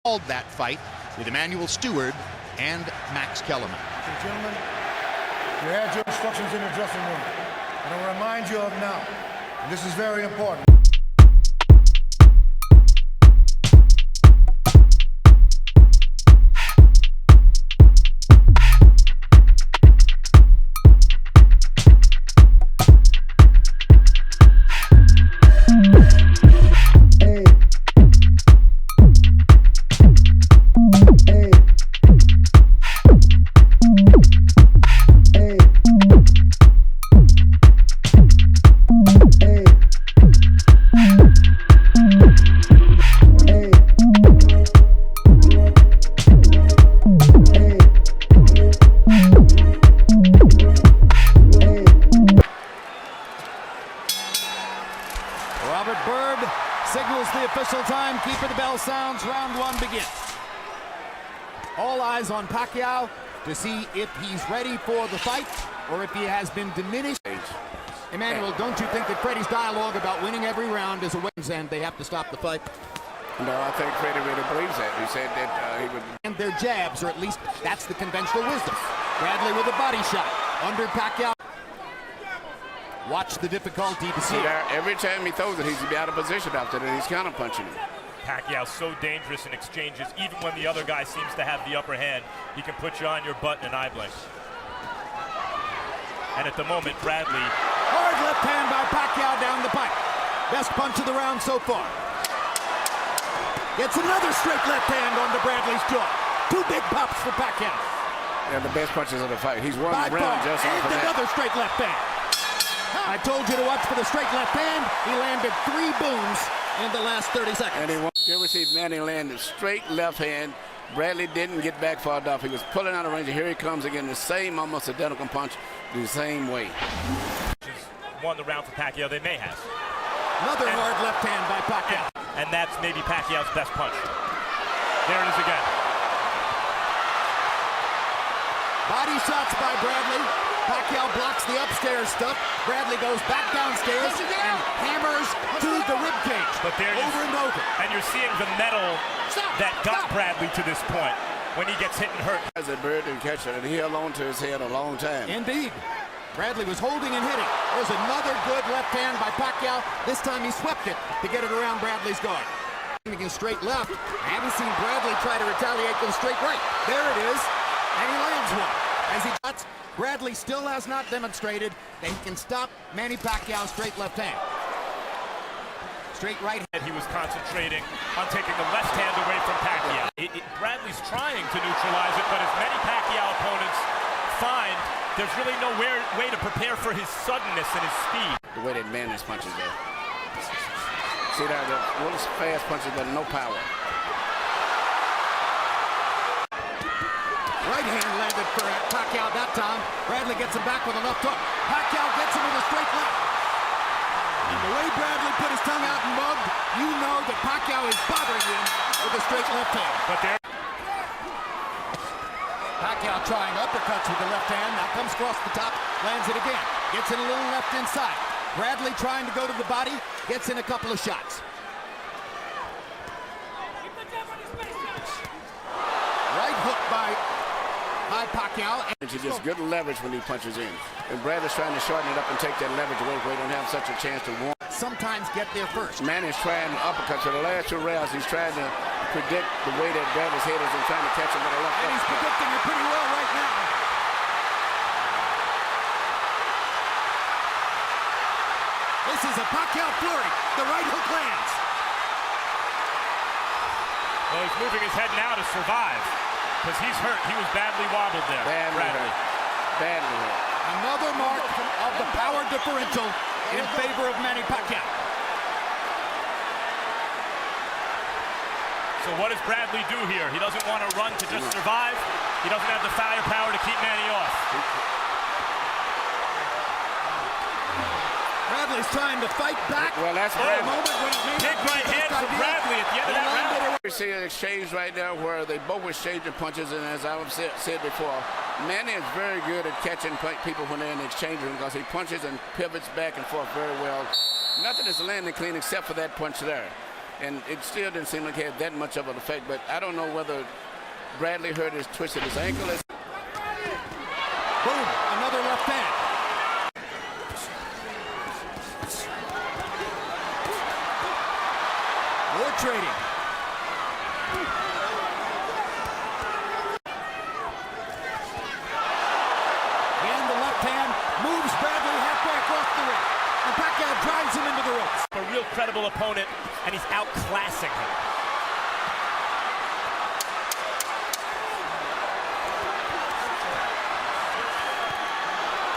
called that fight with Emmanuel Stewart and Max Kellerman. Okay, gentlemen, you had your instructions in the dressing room. And I'll remind you of now, and this is very important. Signals the official time. Keeper the bell sounds. Round one begins. All eyes on Pacquiao to see if he's ready for the fight or if he has been diminished. Emmanuel, don't you think that Freddie's dialogue about winning every round is a wins and they have to stop the fight? No, I think Freddie really believes that. He said that he would. And their jabs, or at least that's the conventional wisdom. Bradley with a body shot under Pacquiao. Watch the difficulty to see. Every time he throws it, he's out of position after that. He's counter punching him. Pacquiao's so dangerous in exchanges. Even when the other guy seems to have the upper hand, he can put you on your butt in an eye blink. And at the moment, Bradley. Hard left hand by Pacquiao down the pipe. Best punch of the round so far. Gets another straight left hand onto Bradley's jaw. Two big pops for Pacquiao. And the best punches of the fight. He's won the round just off of that. Another straight left hand. I told you to watch for the straight left hand. He landed 3 booms in the last 30 seconds. And you ever see Manny land a straight left hand? Bradley didn't get back far enough. He was pulling out of range. Here he comes again, the same almost identical punch, the same way. Won the round for Pacquiao. They may have. Another hard left hand by Pacquiao. And that's maybe Pacquiao's best punch. There it is again. Body shots by Bradley. Pacquiao blocks the upstairs stuff. Bradley goes back downstairs and hammers to the ribcage. But there over and over. And you're seeing the metal that got Bradley to this point when he gets hit and hurt. As a bird and catcher, and he held on to his head a long time. Indeed. Bradley was holding and hitting. There's another good left hand by Pacquiao. This time he swept it to get it around Bradley's guard. Against straight left. I haven't seen Bradley try to retaliate with a straight right. There it is. And he lands one. As he cuts, Bradley still has not demonstrated that he can stop Manny Pacquiao's straight left hand. Straight right hand. He was concentrating on taking the left hand away from Pacquiao. Bradley's trying to neutralize it, but as many Pacquiao opponents find, there's really no way to prepare for his suddenness and his speed. The way that Manny's punches there. See that, the little fast punches, but no power. Right hand landed for Pacquiao that time. Bradley gets him back with a left hook. Pacquiao gets him with a straight left. And the way Bradley put his tongue out and mugged, you know that Pacquiao is bothering him with a straight left hand. But there. Pacquiao trying uppercuts with the left hand. Now comes across the top, lands it again. Gets in a little left inside. Bradley trying to go to the body, gets in a couple of shots. Right hook by Pacquiao. And she gets good leverage when he punches in. And Bradley's trying to shorten it up and take that leverage away where he don't have such a chance to win. Sometimes get there first. Manny's trying uppercuts for the last 2 rounds. He's trying to predict the way that Bradley's head is and trying to catch him with a left hook. And he's predicting it pretty well right now. This is a Pacquiao flurry. The right hook lands. Well, he's moving his head now to survive because he's hurt. He was badly wobbled there. Badly hurt. Badly hurt. Another mark of the power differential in favor of Manny Pacquiao. So what does Bradley do here? He doesn't want to run to just survive. He doesn't have the firepower to keep Manny off. Bradley's trying to fight back. Well, that's Bradley. Moment when it may big right hand from Bradley at the end of that round. We see an exchange right now where they both exchanging punches, and as I've said before, Manny is very good at catching people when they're in the exchange room because he punches and pivots back and forth very well. Nothing is landing clean except for that punch there. and it still didn't seem like it had that much of an effect. But I don't know whether Bradley hurt his twisted his ankle. Boom, another left hand. More trading. And the left hand moves Bradley halfway across the ring. And Pacquiao drives him into the ropes. A real credible opponent, and he's outclassing him.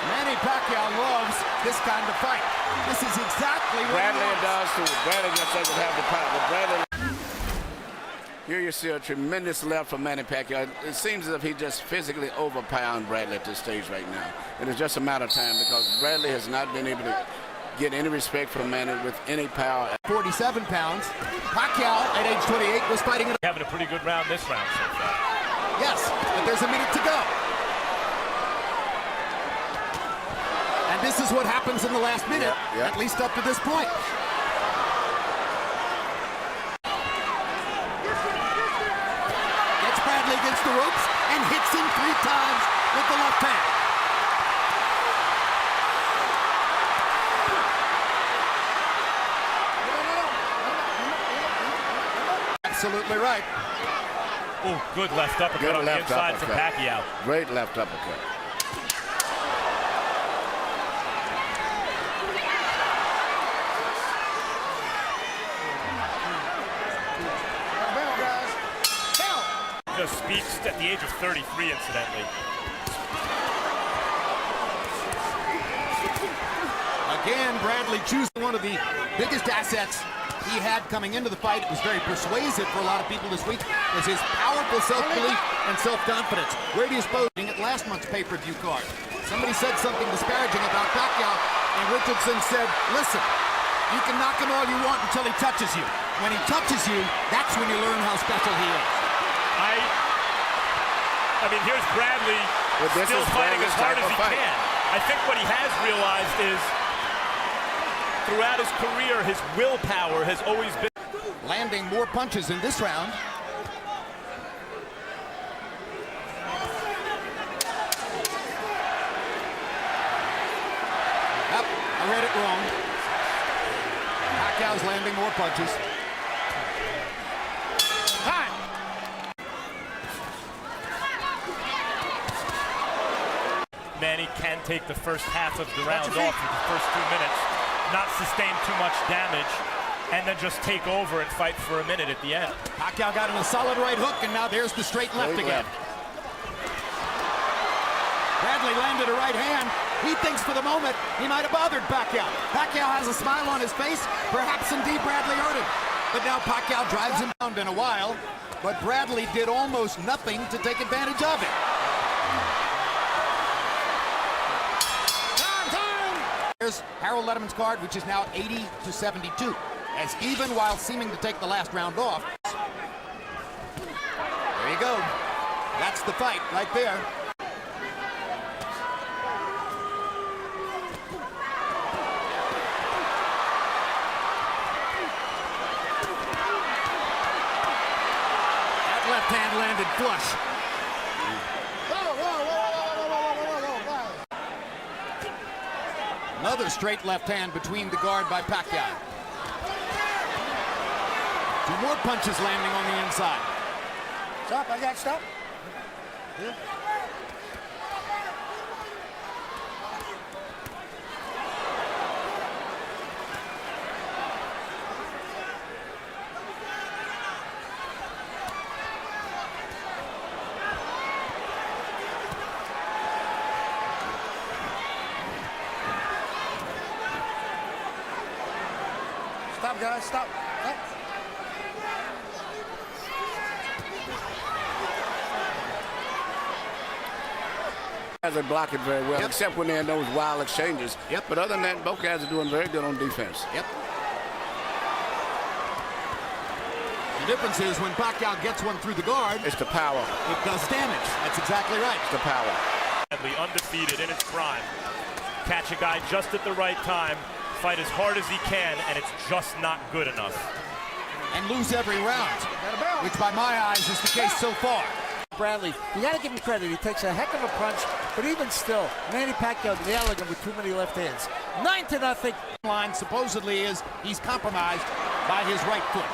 Manny Pacquiao loves this kind of fight. This is exactly what Bradley he does wants. too. Bradley just doesn't have the power. But Bradley. Here you see a tremendous left from Manny Pacquiao. It seems as if he just physically overpowered Bradley at this stage right now. And it's just a matter of time because Bradley has not been able to get any respect from Manny with any power. 47 pounds. Pacquiao at age 28 was fighting it. Having a pretty good round this round so far. Yes, but there's a minute to go. And this is what happens in the last minute, Yep. at least up to this point. Gets Bradley against the ropes and hits him 3 times with the left hand. Absolutely right. Oh, good left uppercut Good on the left inside from uppercut. Pacquiao. Great left uppercut. Just speaks at the age of 33, incidentally. Again, Bradley choosing one of the biggest assets he had coming into the fight. It was very persuasive for a lot of people this week, was his powerful self-belief and self-confidence. Where do you suppose at last month's pay-per-view card? Somebody said something disparaging about Pacquiao, and Richardson said, listen, you can knock him all you want until he touches you. When he touches you, that's when you learn how special he is. I mean, here's Bradley still fighting as hard as he can. I think what he has realized is throughout his career, his willpower has always been Landing more punches in this round. Yep, I read it wrong. Pacquiao's landing more punches. Time. Manny can take the first half of the round off with the first 2 minutes, not sustain too much damage, and then just take over and fight for a minute at the end. Pacquiao got him a solid right hook, and now there's the straight left again. Bradley landed a right hand. He thinks for the moment he might have bothered Pacquiao. Pacquiao has a smile on his face. Perhaps indeed Bradley hurt him. But now Pacquiao drives him down in a while. But Bradley did almost nothing to take advantage of it. Here's Harold Letterman's card, which is now 80-72. As even while seeming to take the last round off. There you go. That's the fight right there. That left hand landed flush. Another straight left hand between the guard by Pacquiao. 2 more punches landing on the inside. Stop, I got stop. Yeah. Stop, guys, stop. Stop. Guys are blocking very well, Yep. except when they're in those wild exchanges. Yep. But other than that, both guys are doing very good on defense. Yep. The difference is when Pacquiao gets one through the guard, It's the power. it does damage. That's exactly right. It's the power. Undefeated in his prime. Catch a guy just at the right time, fight as hard as he can, and it's just not good enough. and lose every round, which by my eyes is the case so far. Bradley, you got to give him credit. He takes a heck of a punch, but even still, Manny Pacquiao nailing him with too many left hands. 9-0. Line supposedly is he's compromised by his right foot.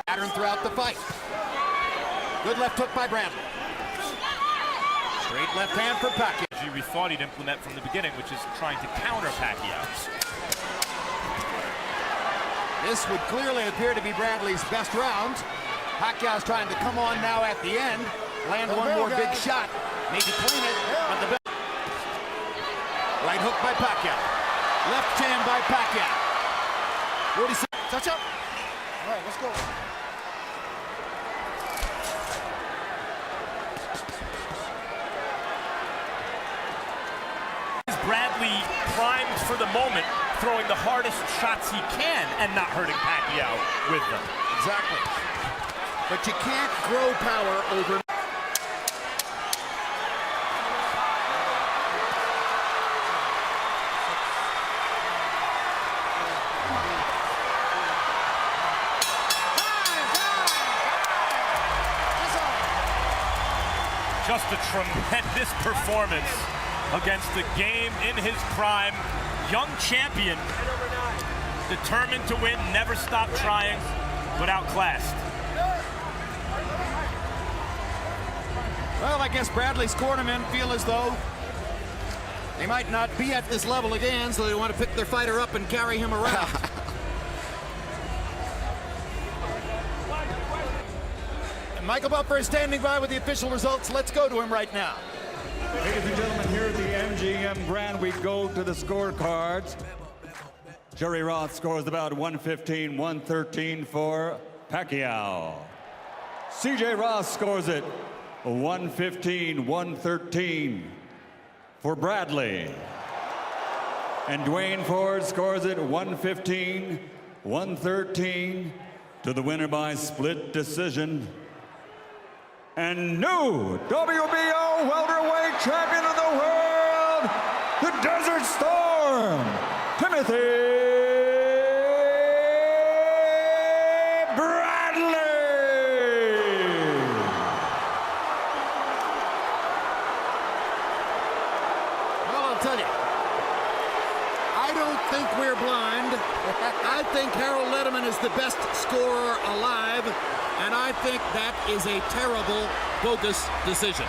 Pattern throughout the fight. Good left hook by Bradley. Straight left hand for Pacquiao. We thought he'd implement from the beginning, which is trying to counter Pacquiao. This would clearly appear to be Bradley's best round. Pacquiao's trying to come on now at the end, land one more big shot, maybe clean it, but the right hook by Pacquiao, left hand by Pacquiao. 46. Touch up. All right, let's go. Bradley primed for the moment, throwing the hardest shots he can and not hurting Pacquiao with them. Exactly. But you can't grow power over. Just a tremendous performance against the game in his prime. Young champion, determined to win, never stopped trying, but outclassed. Well, I guess Bradley's cornermen feel as though they might not be at this level again, so they want to pick their fighter up and carry him around. And Michael Buffer is standing by with the official results. Let's go to him right now. Ladies and gentlemen, here at the MGM Grand, we go to the scorecards. Jerry Roth scores about 115-113 for Pacquiao. CJ Ross scores it 115-113 for Bradley. And Dwayne Ford scores it 115-113 to the winner by split decision. And new WBO welterweight champion of the world, the Desert Storm, TİMOTHY Tell you, I don't think we're blind. I think Harold Lederman is the best scorer alive, and I think that is a terrible, bogus decision.